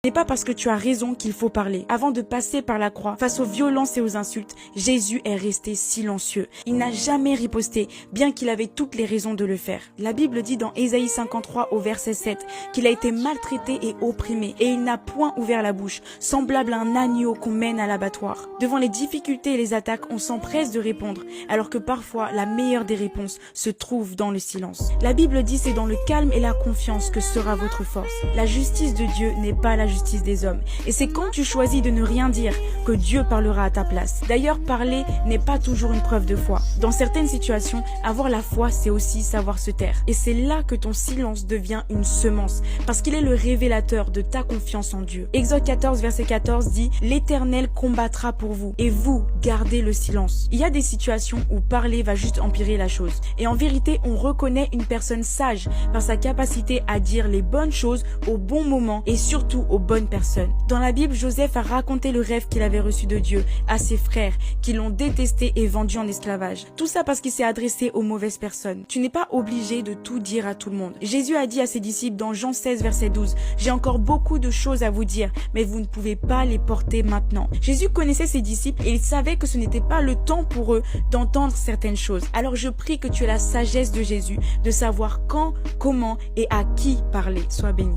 Ce n'est pas parce que tu as raison qu'il faut parler. Avant de passer par la croix, face aux violences et aux insultes, Jésus est resté silencieux. Il n'a jamais riposté, bien qu'il avait toutes les raisons de le faire. La Bible dit dans Ésaïe 53 au verset 7 qu'il a été maltraité et opprimé, et il n'a point ouvert la bouche, semblable à un agneau qu'on mène à l'abattoir. Devant les difficultés et les attaques, on s'empresse de répondre, alors que parfois la meilleure des réponses se trouve dans le silence. La Bible dit c'est dans le calme et la confiance que sera votre force. La justice de Dieu n'est pas la justice des hommes. Et c'est quand tu choisis de ne rien dire que Dieu parlera à ta place. D'ailleurs, parler n'est pas toujours une preuve de foi. Dans certaines situations, avoir la foi, c'est aussi savoir se taire. Et c'est là que ton silence devient une semence, parce qu'il est le révélateur de ta confiance en Dieu. Exode 14, verset 14 dit « L'Éternel combattra pour vous, et vous, gardez le silence. » Il y a des situations où parler va juste empirer la chose. Et en vérité, on reconnaît une personne sage par sa capacité à dire les bonnes choses au bon moment et surtout aux bonnes personnes. Dans la Bible, Joseph a raconté le rêve qu'il avait reçu de Dieu à ses frères qui l'ont détesté et vendu en esclavage. Tout ça parce qu'il s'est adressé aux mauvaises personnes. Tu n'es pas obligé de tout dire à tout le monde. Jésus a dit à ses disciples dans Jean 16 verset 12 « J'ai encore beaucoup de choses à vous dire, mais vous ne pouvez pas les porter maintenant. » Jésus connaissait ses disciples et il savait que ce n'était pas le temps pour eux d'entendre certaines choses. Alors je prie que tu aies la sagesse de Jésus de savoir quand, comment et à qui parler. Sois béni.